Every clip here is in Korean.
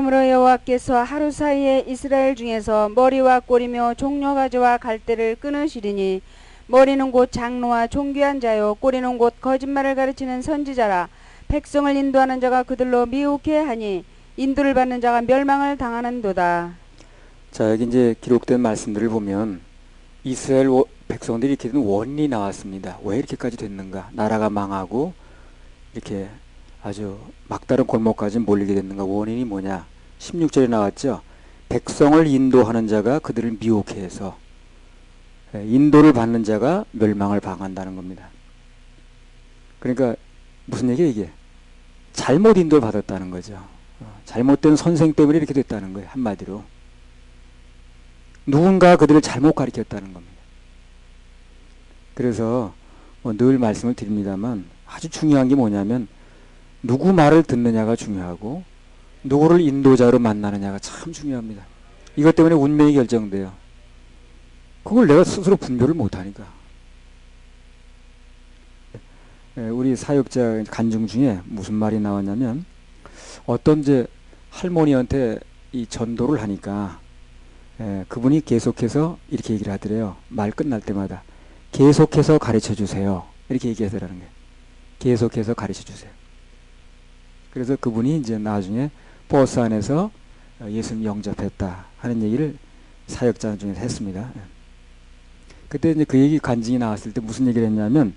그러므로 여호와께서 하루 사이에 이스라엘 중에서 머리와 꼬리며 종려 가지와 갈대를 끊으시리니 머리는 곧 장로와 존귀한 자요 꼬리는 곧 거짓말을 가르치는 선지자라. 백성을 인도하는 자가 그들로 미혹해 하니 인도를 받는 자가 멸망을 당하는도다. 자, 여기 이제 기록된 말씀들을 보면 이스라엘 백성들이 이렇게 된 원인이 나왔습니다. 왜 이렇게까지 됐는가? 나라가 망하고 이렇게 아주 막다른 골목까지 몰리게 됐는가? 원인이 뭐냐? 16절에 나왔죠. 백성을 인도하는 자가 그들을 미혹해 해서 인도를 받는 자가 멸망을 방한다는 겁니다. 그러니까 무슨 얘기야 이게? 잘못 인도를 받았다는 거죠. 잘못된 선생 때문에 이렇게 됐다는 거예요. 한마디로. 누군가 그들을 잘못 가르쳤다는 겁니다. 그래서 늘 말씀을 드립니다만 아주 중요한 게 뭐냐면 누구 말을 듣느냐가 중요하고 누구를 인도자로 만나느냐가 참 중요합니다. 이것 때문에 운명이 결정돼요. 그걸 내가 스스로 분별을 못하니까. 우리 사역자 간증 중에 무슨 말이 나왔냐면 어떤 이제 할머니한테 이 전도를 하니까 그분이 계속해서 이렇게 얘기를 하더래요. 말 끝날 때마다 계속해서 가르쳐 주세요. 이렇게 얘기하더라는 거예요. 계속해서 가르쳐 주세요. 그래서 그분이 이제 나중에 버스 안에서 예수님 영접했다 하는 얘기를 사역자 중에서 했습니다. 그때 이제 그 얘기 간증이 나왔을 때 무슨 얘기를 했냐면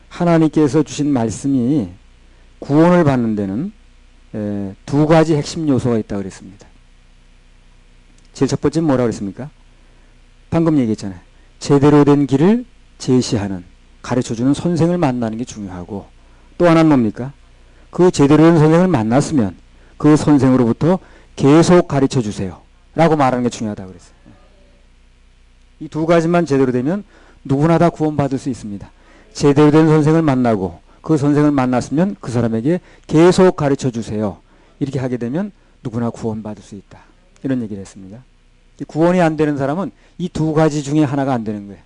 하나님께서 주신 말씀이 구원을 받는 데는 두 가지 핵심 요소가 있다고 그랬습니다. 제일 첫 번째는 뭐라고 그랬습니까? 방금 얘기했잖아요. 제대로 된 길을 제시하는, 가르쳐주는 선생을 만나는 게 중요하고, 또 하나는 뭡니까? 그 제대로 된 선생을 만났으면 그 선생으로부터 계속 가르쳐주세요 라고 말하는 게 중요하다고 그랬어요. 이 두 가지만 제대로 되면 누구나 다 구원받을 수 있습니다. 제대로 된 선생을 만나고 그 선생을 만났으면 그 사람에게 계속 가르쳐주세요. 이렇게 하게 되면 누구나 구원받을 수 있다. 이런 얘기를 했습니다. 구원이 안 되는 사람은 이 두 가지 중에 하나가 안 되는 거예요.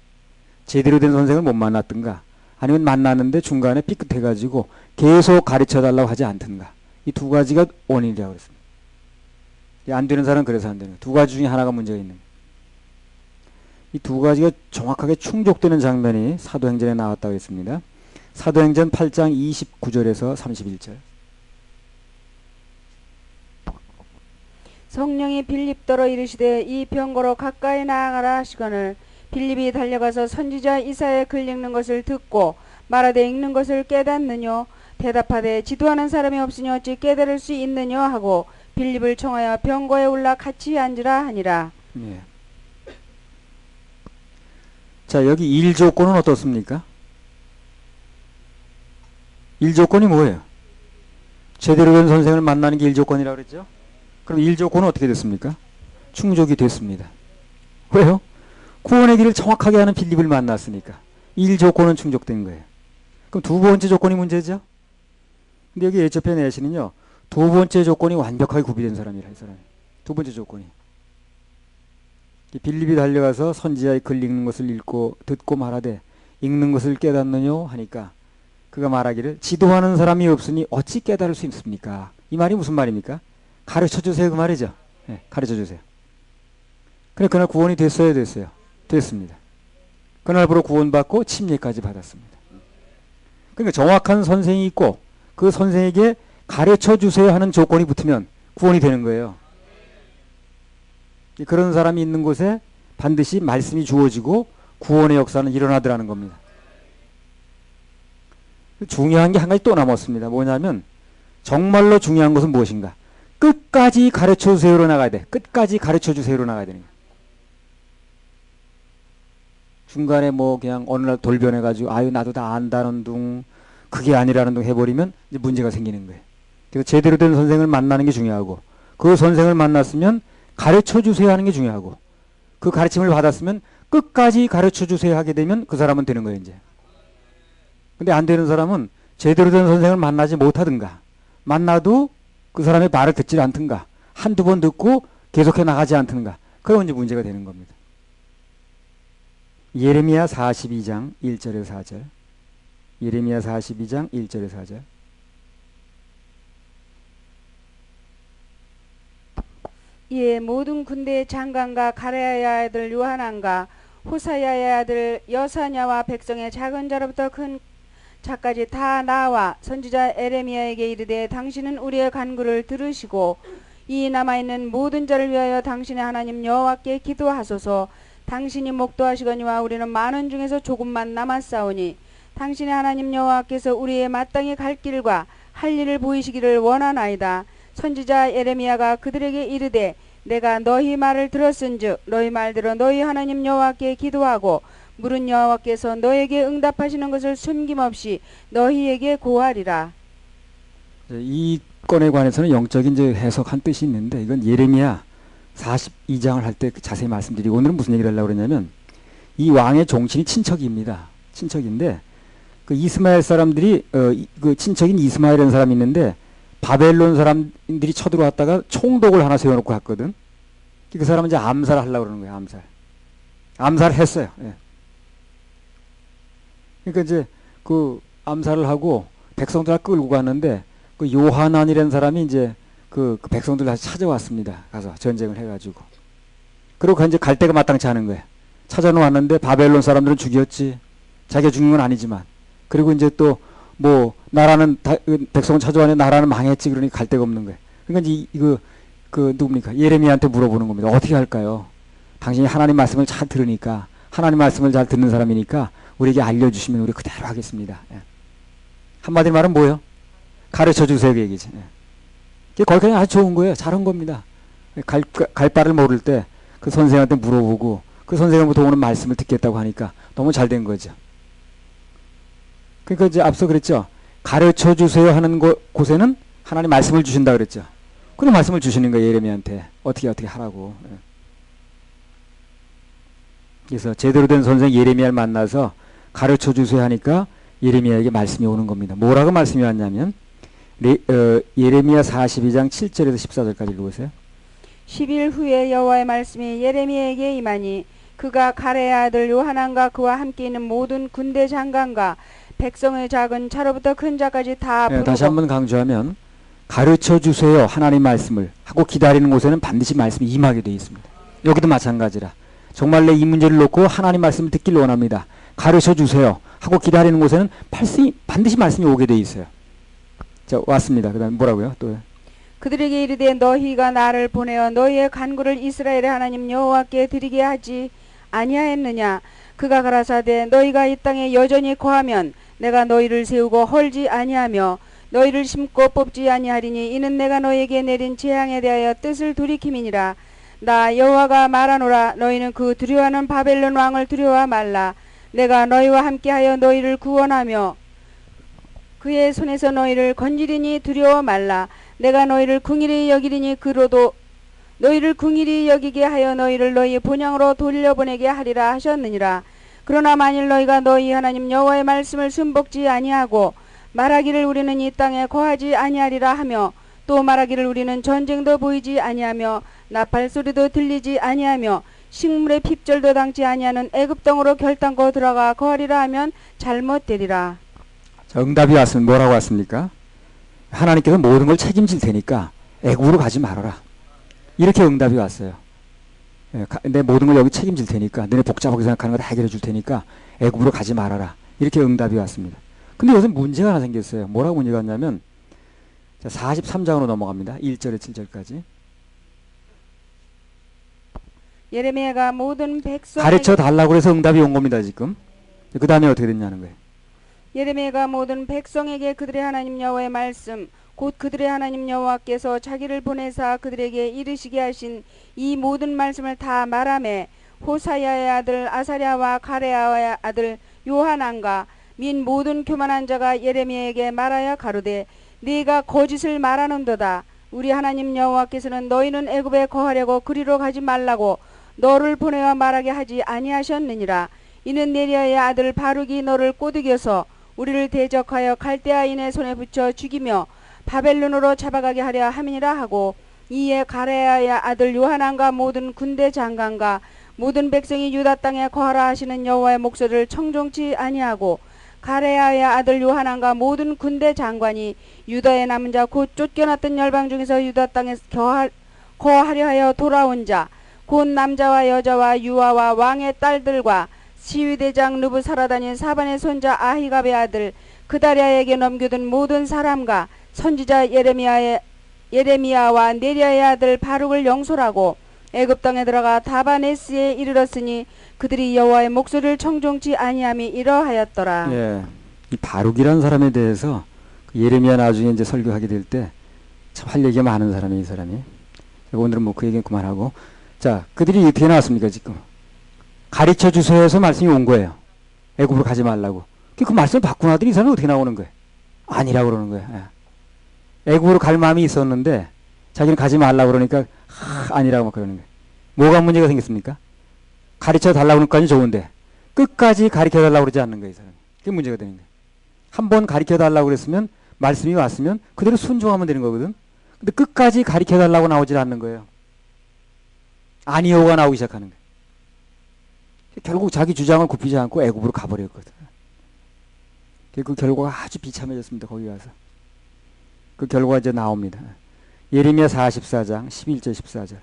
제대로 된 선생을 못 만났든가 아니면 만났는데 중간에 삐끗해가지고 계속 가르쳐달라고 하지 않든가. 이 두 가지가 원인이라고 그랬습니다. 안 되는 사람은 그래서 안 되는 거예요. 두 가지 중에 하나가 문제가 있는 거예요. 이 두 가지가 정확하게 충족되는 장면이 사도행전에 나왔다고 했습니다. 사도행전 8장 29절에서 31절. 성령이 빌립더러 이르시되 이 병거로 가까이 나아가라 하시거늘 빌립이 달려가서 선지자 이사야의 글 읽는 것을 듣고 말하되 읽는 것을 깨닫느뇨 대답하되 지도하는 사람이 없으니 어찌 깨달을 수 있느뇨 하고 빌립을 청하여 병거에 올라 같이 앉으라 하니라. 예. 자, 여기 일 조건은 어떻습니까? 일 조건이 뭐예요? 제대로 된 선생을 만나는 게 일 조건이라고 그랬죠? 그럼 일 조건은 어떻게 됐습니까? 충족이 됐습니다. 왜요? 구원의 길을 정확하게 하는 빌립을 만났으니까 일 조건은 충족된 거예요. 그럼 두 번째 조건이 문제죠? 근데 여기 에초피아 내시는요, 두 번째 조건이 완벽하게 구비된 사람이라, 이 사람이. 두 번째 조건이. 빌립이 달려가서 선지자의 글 읽는 것을 읽고 듣고 말하되 읽는 것을 깨닫느뇨 하니까 그가 말하기를 지도하는 사람이 없으니 어찌 깨달을 수 있습니까? 이 말이 무슨 말입니까? 가르쳐주세요 그 말이죠. 네, 가르쳐주세요. 그래 그날 구원이 됐어요 됐어요? 됐습니다. 그날부로 구원받고 침례까지 받았습니다. 그러니까 정확한 선생이 있고 그 선생에게 가르쳐주세요 하는 조건이 붙으면 구원이 되는 거예요. 그런 사람이 있는 곳에 반드시 말씀이 주어지고 구원의 역사는 일어나더라는 겁니다. 중요한 게 한 가지 또 남았습니다. 뭐냐면 정말로 중요한 것은 무엇인가? 끝까지 가르쳐주세요로 나가야 돼. 끝까지 가르쳐주세요로 나가야 되는 거예요. 중간에 뭐 그냥 어느 날 돌변해가지고 아유 나도 다 안다는 둥 그게 아니라는 둥 해버리면 이제 문제가 생기는 거예요. 그래서 제대로 된 선생을 만나는 게 중요하고 그 선생을 만났으면 가르쳐주세요 하는 게 중요하고 그 가르침을 받았으면 끝까지 가르쳐주세요 하게 되면 그 사람은 되는 거예요 이제. 근데 안 되는 사람은 제대로 된 선생을 만나지 못하든가 만나도 그 사람의 말을 듣지 않든가 한두 번 듣고 계속해 나가지 않든가 그러면 이제 문제가 되는 겁니다. 예레미야 42장 1절에서 4절. 예레미야 42장 1절에서 4절. 이에 모든 군대 장관과 가레아의 아들 요하난과 호사야의 아들 여사냐와 백성의 작은 자로부터 큰 자까지 다 나와 선지자 에레미야에게 이르되 당신은 우리의 간구를 들으시고 이 남아있는 모든 자를 위하여 당신의 하나님 여호와께 기도하소서. 당신이 목도하시거니와 우리는 많은 중에서 조금만 남았사오니 당신의 하나님 여호와께서 우리의 마땅히 갈 길과 할 일을 보이시기를 원하나이다. 선지자 에레미야가 그들에게 이르되 내가 너희 말을 들었은즉 너희 말대로 너희 하나님 여호와께 기도하고 물은 여호와께서 너에게 응답하시는 것을 숨김없이 너희에게 고하리라. 이 건에 관해서는 영적인 이제 해석한 뜻이 있는데 이건 예레미야 42장을 할 때 자세히 말씀드리고 오늘은 무슨 얘기를 하려고 그러냐면 이 왕의 종친이 친척입니다. 친척인데 그 이스마엘 사람들이 그 친척인 이스마엘이라는 사람이 있는데 바벨론 사람들이 쳐들어왔다가 총독을 하나 세워놓고 갔거든. 그 사람은 이제 암살을 하려고 그러는 거예요. 암살을 했어요. 예. 그러니까 이제 그 암살을 하고 백성들 끌고 갔는데 그 요하난이라는 사람이 이제 그 백성들 다시 찾아왔습니다. 가서 전쟁을 해가지고. 그리고 이제 갈 데가 마땅치 않은 거예요. 찾아놓았는데 바벨론 사람들은 죽였지. 자기가 죽인 건 아니지만. 그리고 이제 또 뭐 나라는 백성은 찾아왔는데 나라는 망했지. 그러니 갈 데가 없는 거예요. 그러니까 이거 그 누굽니까? 예레미야한테 물어보는 겁니다. 어떻게 할까요? 당신이 하나님 말씀을 잘 들으니까 하나님 말씀을 잘 듣는 사람이니까 우리에게 알려주시면 우리 그대로 하겠습니다. 예. 한마디 말은 뭐예요? 가르쳐 주세요. 그 얘기지. 예. 거기까지 아주 좋은 거예요. 잘한 겁니다. 갈 바를 모를 때 그 선생한테 물어보고 그 선생으로부터 오는 말씀을 듣겠다고 하니까 너무 잘 된 거죠. 그러니까 이제 앞서 그랬죠. 가르쳐 주세요 하는 곳에는 하나님 말씀을 주신다 그랬죠. 그런 말씀을 주시는 거예요. 예레미야한테. 어떻게 하라고. 예. 그래서 제대로 된 선생 예레미야를 만나서 가르쳐 주세요 하니까 예레미야에게 말씀이 오는 겁니다. 뭐라고 말씀이 왔냐면 예레미야 42장 7절에서 14절까지 읽어보세요. 10일 후에 여호와의 말씀이 예레미야에게 임하니 그가 가레의 아들 요하난과 그와 함께 있는 모든 군대 장관과 백성의 작은 자로부터 큰 자까지 다 부르고. 다시 한번 강조하면 가르쳐 주세요 하나님 말씀을 하고 기다리는 곳에는 반드시 말씀이 임하게 되어 있습니다. 여기도 마찬가지라. 정말 내 이 문제를 놓고 하나님 말씀을 듣길 원합니다. 가르쳐 주세요 하고 기다리는 곳에는 반드시 말씀이 오게 되어 있어요. 자, 왔습니다. 그 다음에 뭐라고요? 또 그들에게 이르되 너희가 나를 보내어 너희의 간구를 이스라엘의 하나님 여호와께 드리게 하지 아니하였느냐. 그가 가라사대 너희가 이 땅에 여전히 거하면 내가 너희를 세우고 헐지 아니하며 너희를 심고 뽑지 아니하리니 이는 내가 너희에게 내린 재앙에 대하여 뜻을 돌이킴이니라. 나 여호와가 말하노라. 너희는 그 두려워하는 바벨론 왕을 두려워 말라. 내가 너희와 함께하여 너희를 구원하며 그의 손에서 너희를 건지리니 두려워 말라. 내가 너희를 긍휼히 여기리니 그로도 너희를 긍휼히 여기게 하여 너희를 너희의 본향으로 돌려보내게 하리라 하셨느니라. 그러나 만일 너희가 너희 하나님 여호와의 말씀을 순복지 아니하고 말하기를 우리는 이 땅에 거하지 아니하리라 하며 또 말하기를 우리는 전쟁도 보이지 아니하며 나팔 소리도 들리지 아니하며 식물의 핍절도 당치 아니하는 애굽 땅으로 결단코 들어가 거하리라 하면 잘못되리라. 자, 응답이 왔으면 뭐라고 왔습니까? 하나님께서 모든 걸 책임질 테니까 애굽으로 가지 말아라. 이렇게 응답이 왔어요. 내 모든 걸 여기 책임질 테니까 너네 복잡하게 생각하는 거 다 해결해 줄 테니까 애굽으로 가지 말아라. 이렇게 응답이 왔습니다. 근데 여기서 문제가 하나 생겼어요. 뭐라고 문제가 왔냐면 43장으로 넘어갑니다. 1절에 7절까지. 예레미야가 모든 백성 가르쳐 달라고 해서 응답이 온 겁니다. 지금. 그 다음에 어떻게 됐냐는 거예요. 예레미야가 모든 백성에게 그들의 하나님 여호와의 말씀 곧 그들의 하나님 여호와께서 자기를 보내사 그들에게 이르시게 하신 이 모든 말씀을 다 말하매 호사야의 아들 아사랴와 가레아의 아들 요하난과 민 모든 교만한 자가 예레미야에게 말하여 가로되 네가 거짓을 말하는도다. 우리 하나님 여호와께서는 너희는 애굽에 거하려고 그리로 가지 말라고 너를 보내어 말하게 하지 아니하셨느니라. 이는 네리아의 아들 바룩이 너를 꼬드겨서 우리를 대적하여 갈대아인의 손에 붙여 죽이며 바벨론으로 잡아가게 하려 함이니라 하고 이에 가레아의 아들 요하난과 모든 군대 장관과 모든 백성이 유다 땅에 거하라 하시는 여호와의 목소리를 청종치 아니하고 가레아의 아들 요하난과 모든 군대 장관이 유다의 남은 자 곧 쫓겨났던 열방 중에서 유다 땅에 거하려 하여 돌아온 자 곧 남자와 여자와 유아와 왕의 딸들과 시위대장 느부사라다닌 사반의 손자 아히갑의 아들 그다랴에게 넘겨둔 모든 사람과 선지자 예레미야와 네리야의 아들 바룩을 영솔하고 애굽 땅에 들어가 다바네스에 이르렀으니 그들이 여호와의 목소리를 청종치 아니함이 이러하였더라. 예, 이 바룩이라는 사람에 대해서 그 예레미야 나중에 이제 설교하게 될 때 참 할 얘기가 많은 사람이 이 사람이. 오늘은 뭐 그 얘기는 그만하고, 자, 그들이 어떻게 나왔습니까 지금? 가르쳐 주세요 해서 말씀이 온 거예요. 애굽으로 가지 말라고. 그 말씀을 받고 나더니 이 사람은 어떻게 나오는 거예요? 아니라고 그러는 거예요. 예. 애굽으로 갈 마음이 있었는데 자기는 가지 말라고 그러니까 아니라고 막 그러는 거예요. 뭐가 문제가 생겼습니까? 가르쳐 달라고 하는 것까지 좋은데 끝까지 가르쳐 달라고 그러지 않는 거예요. 이 사람이. 그게 문제가 되는 거예요. 한 번 가르쳐 달라고 그랬으면 말씀이 왔으면 그대로 순종하면 되는 거거든. 근데 끝까지 가르쳐 달라고 나오질 않는 거예요. 아니요가 나오기 시작하는 거예요. 결국 자기 주장을 굽히지 않고 애굽으로 가버렸거든. 그 결과가 아주 비참해졌습니다. 거기 가서. 그 결과가 이제 나옵니다. 예레미야 44장 11절 14절.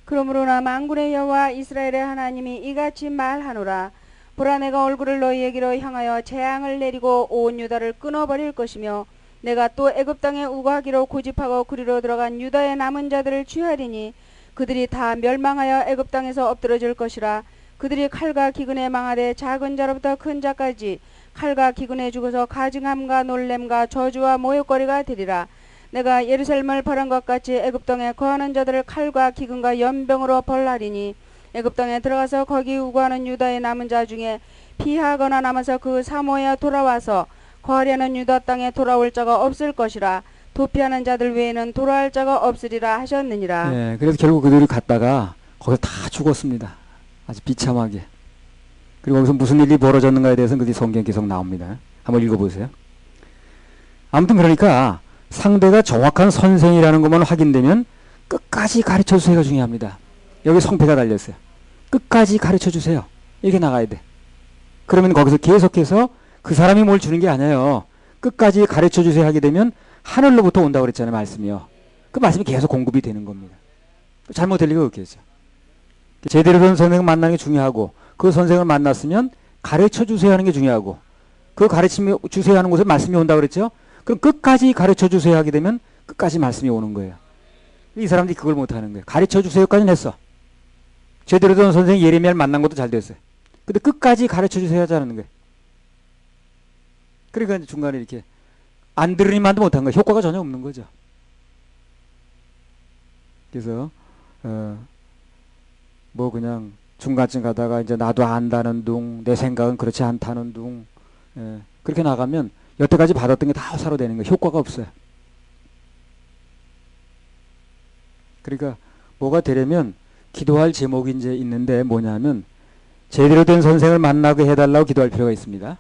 그러므로나 만군의 여호와 이스라엘의 하나님이 이같이 말하노라. 보라, 내가 얼굴을 너희에게로 향하여 재앙을 내리고 온 유다를 끊어버릴 것이며 내가 또 애굽 땅에 우거하기로 고집하고 그리로 들어간 유다의 남은 자들을 취하리니 그들이 다 멸망하여 애굽 땅에서 엎드러질 것이라. 그들이 칼과 기근에 망하되 작은 자로부터 큰 자까지 칼과 기근에 죽어서 가증함과 놀램과 저주와 모욕거리가 되리라. 내가 예루살렘을 벌한 것 같이 애굽 땅에 거하는 자들을 칼과 기근과 연병으로 벌하리니 애굽 땅에 들어가서 거기 우거하는 유다의 남은 자 중에 피하거나 남아서 그 사모에 돌아와서 거하려는 유다 땅에 돌아올 자가 없을 것이라. 도피하는 자들 외에는 돌아올 자가 없으리라 하셨느니라. 예, 그래서 결국 그들이 갔다가 거기서 다 죽었습니다. 아주 비참하게. 그리고 거기서 무슨 일이 벌어졌는가에 대해서는 그들이 성경에 계속 나옵니다. 한번 읽어보세요. 아무튼 그러니까 상대가 정확한 선생이라는 것만 확인되면 끝까지 가르쳐주세요가 중요합니다. 여기 성패가 달렸어요. 끝까지 가르쳐주세요. 이렇게 나가야 돼. 그러면 거기서 계속해서 그 사람이 뭘 주는 게 아니에요. 끝까지 가르쳐주세요 하게 되면 하늘로부터 온다고 그랬잖아요. 말씀이요. 그 말씀이 계속 공급이 되는 겁니다. 잘못될 리가 없겠죠. 제대로 된 선생을 만나는 게 중요하고 그 선생을 만났으면 가르쳐주세요 하는 게 중요하고 그 가르쳐 주세요 하는 곳에 말씀이 온다고 그랬죠. 그럼 끝까지 가르쳐주세요 하게 되면 끝까지 말씀이 오는 거예요. 이 사람들이 그걸 못하는 거예요. 가르쳐주세요까지는 했어. 제대로 된 선생 예레미야를 만난 것도 잘 됐어요. 근데 끝까지 가르쳐주세요 하지 않는 거예요. 그러니까 중간에 이렇게 안 들으니만도 못한 거예요. 효과가 전혀 없는 거죠. 그래서 뭐 그냥 중간쯤 가다가 이제 나도 안다는 둥, 내 생각은 그렇지 않다는 둥, 그렇게 나가면 여태까지 받았던 게 다 허사로 되는 거예요. 효과가 없어요. 그러니까 뭐가 되려면 기도할 제목이 이제 있는데 뭐냐면 제대로 된 선생을 만나게 해달라고 기도할 필요가 있습니다.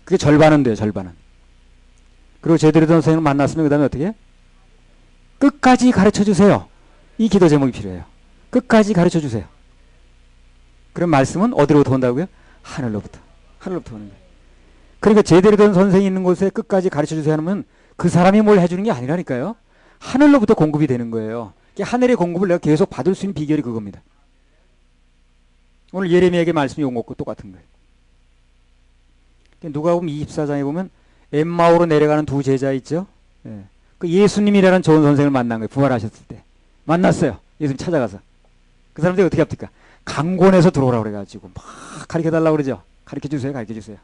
그게 절반은 돼요. 절반은. 그리고 제대로 된 선생을 만났으면 그 다음에 어떻게? 끝까지 가르쳐주세요. 이 기도 제목이 필요해요. 끝까지 가르쳐주세요. 그럼 말씀은 어디로부터 온다고요? 하늘로부터. 하늘로부터 오는 거예요. 그러니까 제대로 된 선생이 있는 곳에 끝까지 가르쳐주세요 하면 그 사람이 뭘 해주는 게 아니라니까요. 하늘로부터 공급이 되는 거예요. 하늘의 공급을 내가 계속 받을 수 있는 비결이 그겁니다. 오늘 예레미야에게 말씀이 온 것과 똑같은 거예요. 누가복음 24장에 보면 엠마오로 내려가는 두 제자 있죠. 그 예수님이라는 좋은 선생을 만난 거예요. 부활하셨을 때 만났어요. 예수님 찾아가서 그 사람들이 어떻게 합니까? 강권에서 들어오라고 그래가지고 막 가르쳐달라고 그러죠. 가르쳐주세요. 가르쳐주세요.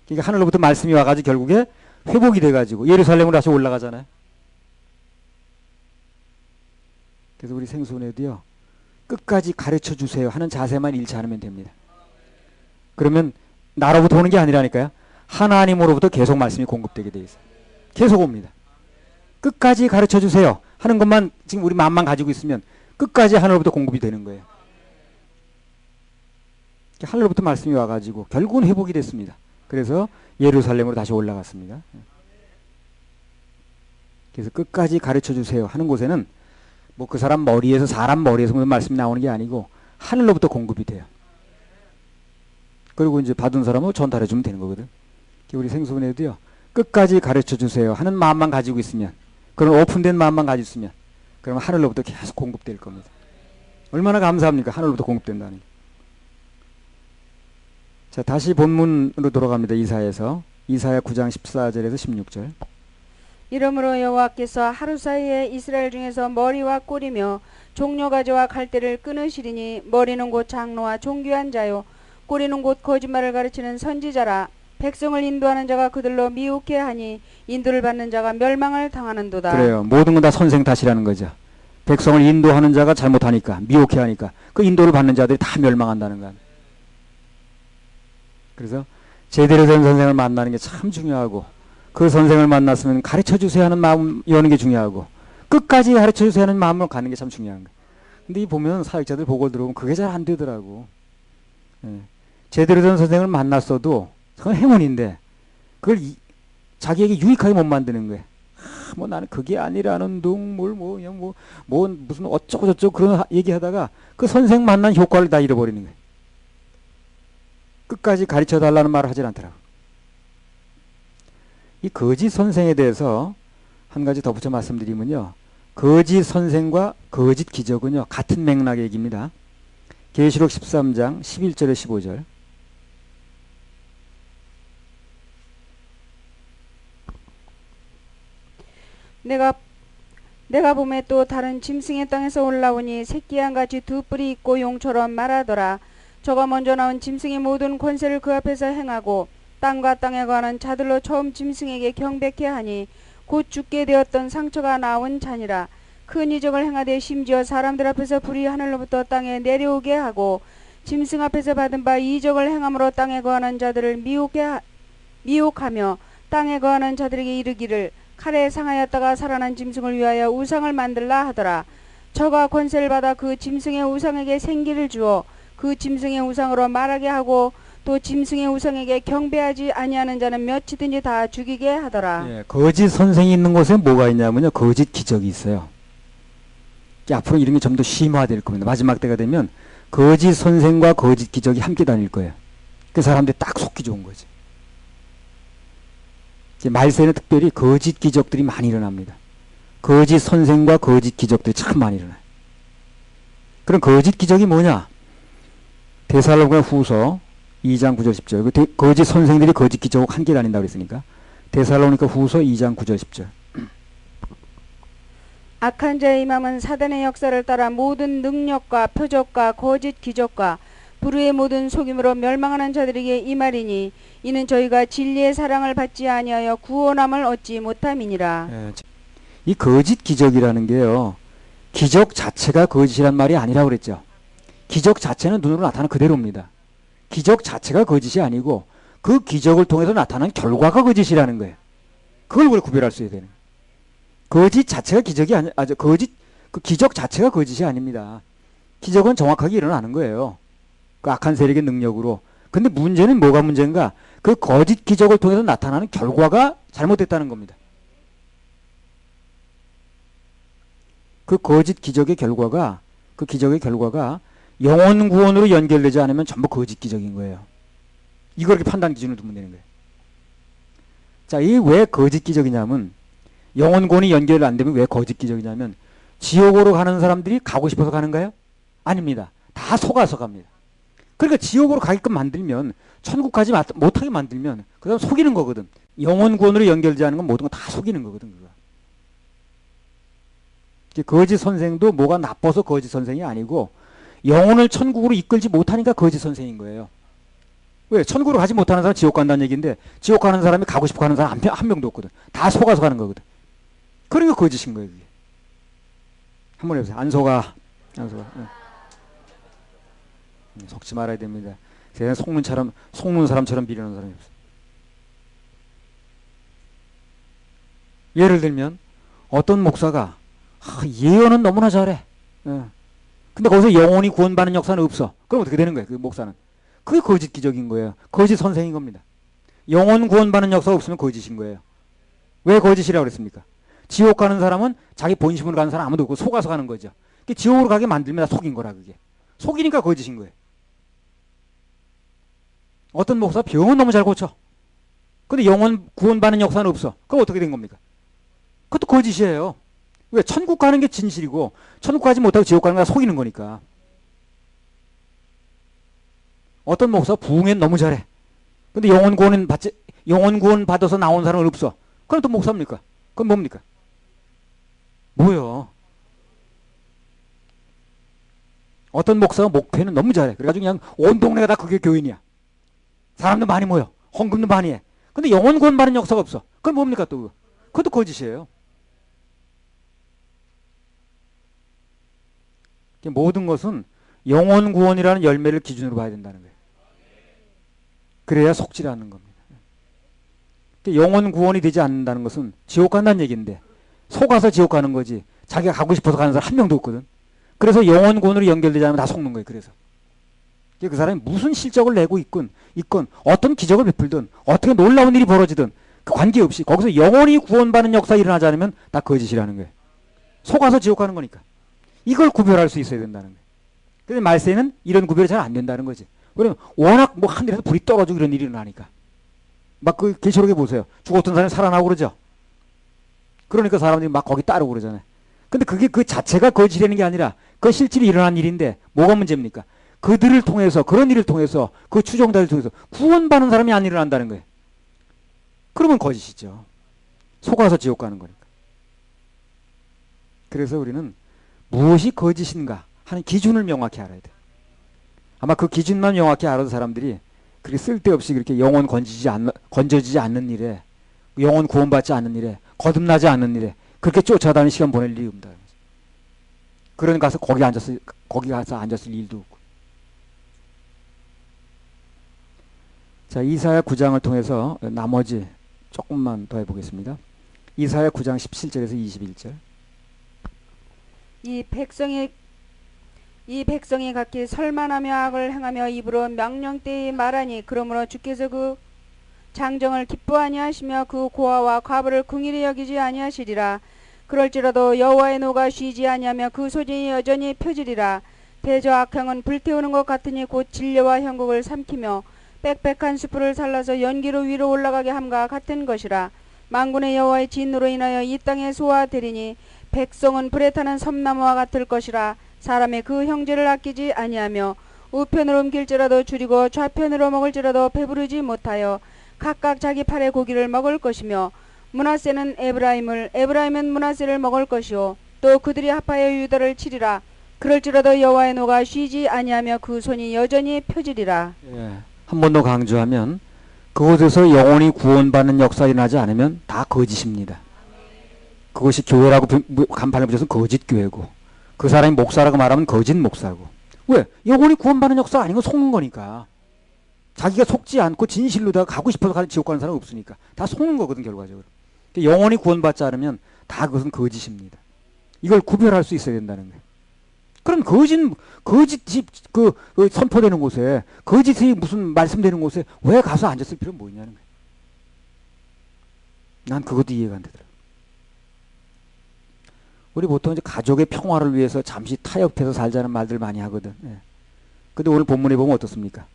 그러니까 하늘로부터 말씀이 와가지고 결국에 회복이 돼가지고 예루살렘으로 다시 올라가잖아요. 그래서 우리 생수원에도요. 끝까지 가르쳐주세요 하는 자세만 잃지 않으면 됩니다. 그러면 나로부터 오는 게 아니라니까요. 하나님으로부터 계속 말씀이 공급되게 돼 있어요. 계속 옵니다. 끝까지 가르쳐주세요 하는 것만 지금 우리 마음만 가지고 있으면 끝까지 하늘로부터 공급이 되는 거예요. 하늘로부터 말씀이 와가지고 결국은 회복이 됐습니다. 그래서 예루살렘으로 다시 올라갔습니다. 그래서 끝까지 가르쳐주세요 하는 곳에는 뭐 그 사람 머리에서 사람 머리에서 말씀이 나오는 게 아니고 하늘로부터 공급이 돼요. 그리고 이제 받은 사람은 전달해 주면 되는 거거든. 우리 생수원에도요. 끝까지 가르쳐 주세요 하는 마음만 가지고 있으면 그런 오픈된 마음만 가지고 있으면 그러면 하늘로부터 계속 공급될 겁니다. 얼마나 감사합니까? 하늘로부터 공급된다는 게. 자, 다시 본문으로 돌아갑니다. 이사야에서. 이사야 9장 14절에서 16절. 이러므로 여호와께서 하루 사이에 이스라엘 중에서 머리와 꼬리며 종려가지와 갈대를 끊으시리니 머리는 곧 장로와 존귀한 자요 꼬리는 곧 거짓말을 가르치는 선지자라. 백성을 인도하는 자가 그들로 미혹해 하니 인도를 받는 자가 멸망을 당하는도다. 그래요. 모든 건 다 선생 탓이라는 거죠. 백성을 인도하는 자가 잘못하니까, 미혹해 하니까 그 인도를 받는 자들이 다 멸망한다는 거야. 그래서 제대로 된 선생을 만나는 게 참 중요하고, 그 선생을 만났으면 가르쳐 주세요 하는 마음 여는 게 중요하고, 끝까지 가르쳐 주세요 하는 마음을 갖는 게 참 중요한 거예요. 근데 이 보면 사역자들 보고 들어보면 그게 잘 안 되더라고. 예. 제대로 된 선생을 만났어도 그건 행운인데 그걸 자기에게 유익하게 못 만드는 거예요. 뭐 나는 그게 아니라는 둥 뭐 무슨 어쩌고 저쩌고 그런 얘기하다가 그 선생 만난 효과를 다 잃어버리는 거예요. 끝까지 가르쳐 달라는 말을 하질 않더라고. 이 거짓 선생에 대해서 한 가지 덧붙여 말씀드리면요. 거짓 선생과 거짓 기적은요. 같은 맥락의 얘기입니다. 계시록 13장 11절에 15절. 내가 봄에 또 다른 짐승의 땅에서 올라오니 새끼양같이 두 뿔이 있고 용처럼 말하더라. 저가 먼저 나온 짐승의 모든 권세를 그 앞에서 행하고 땅과 땅에 거하는 자들로 처음 짐승에게 경배케 하니 곧 죽게 되었던 상처가 나온 자니라. 큰 이적을 행하되 심지어 사람들 앞에서 불이 하늘로부터 땅에 내려오게 하고 짐승 앞에서 받은 바 이적을 행함으로 땅에 거하는 자들을 미혹하며 땅에 거하는 자들에게 이르기를 칼에 상하였다가 살아난 짐승을 위하여 우상을 만들라 하더라. 저가 권세를 받아 그 짐승의 우상에게 생기를 주어 그 짐승의 우상으로 말하게 하고 또 짐승의 우상에게 경배하지 아니하는 자는 몇이든지 다 죽이게 하더라. 예, 거짓 선생이 있는 곳에 뭐가 있냐면요. 거짓 기적이 있어요. 앞으로 이런 게 좀 더 심화될 겁니다. 마지막 때가 되면 거짓 선생과 거짓 기적이 함께 다닐 거예요. 그 사람들이 딱 속기 좋은 거지. 말세는 특별히 거짓 기적들이 많이 일어납니다. 거짓 선생과 거짓 기적들이 참 많이 일어나요. 그럼 거짓 기적이 뭐냐? 데살로니가 후서 2장 9절 10절. 거짓 선생들이 거짓 기적하고 함께 다닌다고 그랬으니까. 데살로니가 후서 2장 9절 10절. 악한 자의 임함은 사단의 역사를 따라 모든 능력과 표적과 거짓 기적과 불의의 모든 속임으로 멸망하는 자들에게 임하리니 이는 저희가 진리의 사랑을 받지 아니하여 구원함을 얻지 못함이니라. 예, 이 거짓 기적이라는 게요. 기적 자체가 거짓이란 말이 아니라고 그랬죠. 기적 자체는 눈으로 나타나는 그대로입니다. 기적 자체가 거짓이 아니고 그 기적을 통해서 나타나는 결과가 거짓이라는 거예요. 그걸 우리가 구별할 수 있어야 되는 거예요. 거짓 자체가 기적이 그 기적 자체가 거짓이 아닙니다. 기적은 정확하게 일어나는 거예요. 그 악한 세력의 능력으로. 근데 문제는 뭐가 문제인가? 그 거짓 기적을 통해서 나타나는 결과가 잘못됐다는 겁니다. 그 거짓 기적의 결과가 영혼 구원으로 연결되지 않으면 전부 거짓 기적인 거예요. 이걸 이렇게 판단 기준으로 두면 되는 거예요. 자, 이게 왜 거짓 기적이냐면 영혼 구원이 연결 안 되면 왜 거짓 기적이냐면 지옥으로 가는 사람들이 가고 싶어서 가는가요? 아닙니다. 다 속아서 갑니다. 그러니까 지옥으로 가게끔 만들면 천국 가지 못하게 만들면 그 사람 속이는 거거든. 영혼 구원으로 연결되지 않은 건 모든 건 다 속이는 거거든. 그거. 거짓 선생도 뭐가 나빠서 거짓 선생이 아니고 영혼을 천국으로 이끌지 못하니까 거짓 선생인 거예요. 왜? 천국으로 가지 못하는 사람 지옥 간다는 얘기인데 지옥 가는 사람이 가고 싶어 하는 사람 한 명도 없거든. 다 속아서 가는 거거든. 그러니까 거짓인 거예요. 그게. 한번 해보세요. 안 속아. 응. 속지 말아야 됩니다. 세상에 속는 사람처럼 미련한 사람이 없어요. 예를 들면 어떤 목사가 예언은 너무나 잘해. 근데 거기서 영혼이 구원받는 역사는 없어. 그럼 어떻게 되는 거예요? 그 목사는. 그게 거짓 기적인 거예요. 거짓 선생인 겁니다. 영혼 구원받는 역사가 없으면 거짓인 거예요. 왜 거짓이라고 그랬습니까? 지옥 가는 사람은 자기 본심으로 가는 사람 아무도 없고 속아서 가는 거죠. 지옥으로 가게 만들면 다 속인 거라 그게. 속이니까 거짓인 거예요. 어떤 목사 병은 너무 잘 고쳐. 근데 영혼 구원받는 역사는 없어. 그럼 어떻게 된 겁니까? 그것도 거짓이에요. 왜? 천국 가는 게 진실이고 천국 가지 못하고 지옥 가는 거 속이는 거니까. 어떤 목사 부흥엔 너무 잘해. 근데 영혼 구원 받아서 나온 사람은 없어. 그럼 또 목사입니까? 그건 뭡니까? 뭐요? 어떤 목사가 목회는 너무 잘해. 그래가지고 그냥 온 동네가 다 그게 교인이야. 사람도 많이 모여. 헌금도 많이 해. 근데 영혼 구원 받는 역사가 없어. 그건 뭡니까 또? 그것도 거짓이에요. 모든 것은 영혼 구원이라는 열매를 기준으로 봐야 된다는 거예요. 그래야 속지 않는 겁니다. 영혼 구원이 되지 않는다는 것은 지옥 간다는 얘기인데 속아서 지옥 가는 거지 자기가 가고 싶어서 가는 사람 한 명도 없거든. 그래서 영혼 구원으로 연결되지 않으면 다 속는 거예요. 그래서 그 사람이 무슨 실적을 내고 있건 어떤 기적을 베풀든 어떻게 놀라운 일이 벌어지든 그 관계없이 거기서 영혼이 구원받는 역사가 일어나지 않으면 다 거짓이라는 거예요. 속아서 지옥 가는 거니까. 이걸 구별할 수 있어야 된다는 거예요. 근데 말세는 이런 구별이 잘 안 된다는 거지. 왜냐면 워낙 뭐 하늘에서 불이 떨어지고 이런 일이 일어나니까. 막 그 계시록에 보세요. 죽었던 사람이 살아나고 그러죠. 그러니까 사람들이 막 거기 따르고 그러잖아요. 근데 그게 그 자체가 거짓이라는 게 아니라 그 실질이 일어난 일인데 뭐가 문제입니까? 그들을 통해서 그런 일을 통해서 그 추종자를 통해서 구원받는 사람이 안 일어난다는 거예요. 그러면 거짓이죠. 속아서 지옥 가는 거니까. 그래서 우리는 무엇이 거짓인가 하는 기준을 명확히 알아야 돼. 아마 그 기준만 명확히 알아서 사람들이 그렇게 쓸데없이 그렇게 영혼 건져지지 않는 일에, 영혼 구원받지 않는 일에, 거듭나지 않는 일에 그렇게 쫓아다니는 시간 보낼 일이 없다. 그러니 가서 거기 가서 앉았을 일도 없고. 자, 이사야 9장을 통해서 나머지 조금만 더 해보겠습니다. 이사야 9장 17절에서 21절. 이 백성이 각기 설만하며 악을 행하며 입으로 명령되이 말하니 그러므로 주께서 그 장정을 기뻐하니 하시며 그 고아와 과부를 긍휼히 여기지 아니하시리라. 그럴지라도 여호와의 노가 쉬지 아니하며 그 소진이 여전히 펴지리라. 대저 악행은 불태우는 것 같으니 곧 진려와 형국을 삼키며 빽빽한 숯불을 살라서 연기로 위로 올라가게 함과 같은 것이라. 만군의 여호와의 진노로 인하여 이 땅에 소화되리니 백성은 불에 타는 섬나무와 같을 것이라. 사람의 그 형제를 아끼지 아니하며 우편으로 옮길지라도 줄이고 좌편으로 먹을지라도 배부르지 못하여 각각 자기 팔의 고기를 먹을 것이며 므낫세는 에브라임은 므낫세를 먹을 것이요 또 그들이 합하여 유다를 치리라. 그럴지라도 여호와의 노가 쉬지 아니하며 그 손이 여전히 펴지리라. 예, 한 번 더 강조하면 그곳에서 영혼이 구원받는 역사가 일어나지 않으면 다 거짓입니다. 그것이 교회라고 간판을 붙여서 거짓 교회고 그 사람이 목사라고 말하면 거짓 목사고. 왜? 영혼이 구원받는 역사가 아닌 건 속는 거니까. 자기가 속지 않고 진실로다가 가고 싶어서 가는 지옥 가는 사람은 없으니까 다 속는 거거든 결과적으로. 영혼이 구원받지 않으면 다 그것은 거짓입니다. 이걸 구별할 수 있어야 된다는 거예요. 그럼 거짓이 선포되는 곳에 거짓이 무슨 말씀되는 곳에 왜 가서 앉았을 필요는 뭐 있냐는 거예요. 난 그것도 이해가 안 되더라고요. 우리 보통 이제 가족의 평화를 위해서 잠시 타협해서 살자는 말들 많이 하거든. 예. 근데 오늘 본문에 보면 어떻습니까?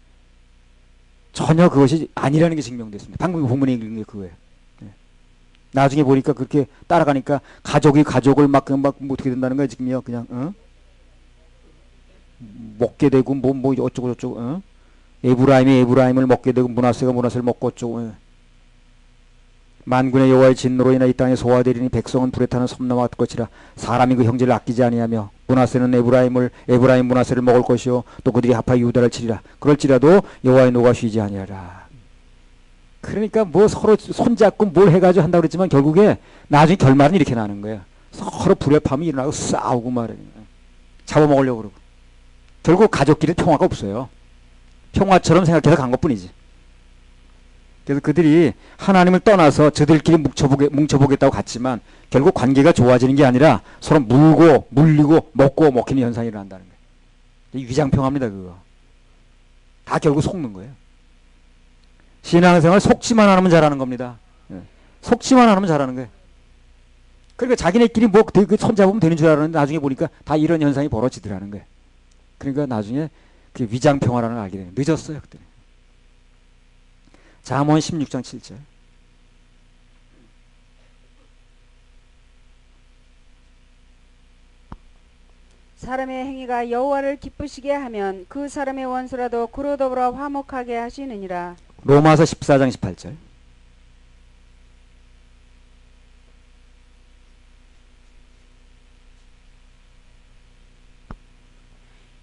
전혀 그것이 아니라는 게 증명됐습니다. 방금 본문에 읽은 게 그거예요. 예. 나중에 보니까 그렇게 따라가니까 가족이 가족을 막 어떻게 된다는 거야 지금요. 그냥 먹게 되고 뭐 어쩌고 저쩌고. 에브라임이 에브라임을 먹게 되고 므낫세가 므낫세를 먹고 어쩌고. 예. 만군의 여호와의 진노로 인하 이 땅에 소화되리니 백성은 불에 타는 섬나무와 같을 것이라. 사람이 그 형제를 아끼지 아니하며 므낫세는 에브라임 므낫세를 먹을 것이요 또 그들이 합하여 유다를 치리라. 그럴지라도 여호와의 노가 쉬지 아니하라. 그러니까 뭐 서로 손잡고 뭘 해가지고 한다고 그랬지만 결국에 나중에 결말은 이렇게 나는 거예요. 서로 불협화음이 일어나고 싸우고 말이에요. 잡아먹으려고 그러고 결국 가족끼리 평화가 없어요. 평화처럼 생각해서 간 것뿐이지. 그래서 그들이 하나님을 떠나서 저들끼리 뭉쳐보겠다고 갔지만 결국 관계가 좋아지는 게 아니라 서로 물리고 먹고 먹히는 현상이 일어난다는 거예요. 위장평화입니다. 그거 다 결국 속는 거예요. 신앙생활 속지만 않으면 잘하는 겁니다. 속지만 않으면 잘하는 거예요. 그러니까 자기네끼리 뭐 손잡으면 되는 줄 알았는데 나중에 보니까 다 이런 현상이 벌어지더라는 거예요. 그러니까 나중에 그 위장평화라는 걸 알게 되는 거예요. 늦었어요. 그때. 잠언 16장 7절. 사람의 행위가 여호와를 기쁘시게 하면 그 사람의 원수라도 그로 더불어 화목하게 하시느니라. 로마서 14장 18절.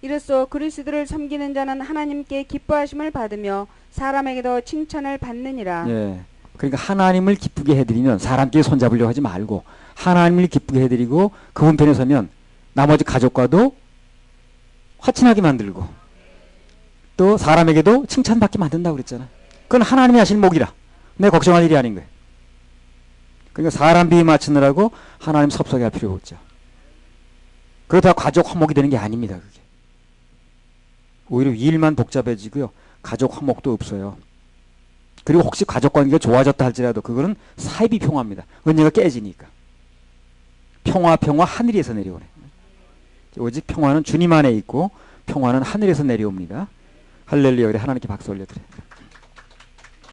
이로써 그리스도를 섬기는 자는 하나님께 기뻐하심을 받으며 사람에게도 칭찬을 받느니라. 예. 그러니까 하나님을 기쁘게 해드리면 사람끼리 손잡으려고 하지 말고 하나님을 기쁘게 해드리고 그분 편에 서면 나머지 가족과도 화친하게 만들고 또 사람에게도 칭찬받게 만든다고 그랬잖아. 그건 하나님이 하실 목이라. 내 걱정할 일이 아닌 거예요. 그러니까 사람 비위 맞추느라고 하나님 섭섭해 할 필요가 없죠. 그렇다고 가족 화목이 되는 게 아닙니다. 그게. 오히려 일만 복잡해지고요. 가족 화목도 없어요. 그리고 혹시 가족 관계가 좋아졌다 할지라도 그거는 사이비 평화입니다. 은혜가 깨지니까. 평화 하늘에서 내려오네. 오직 평화는 주님 안에 있고 평화는 하늘에서 내려옵니다. 할렐루야. 하나님께 박수 올려드려요.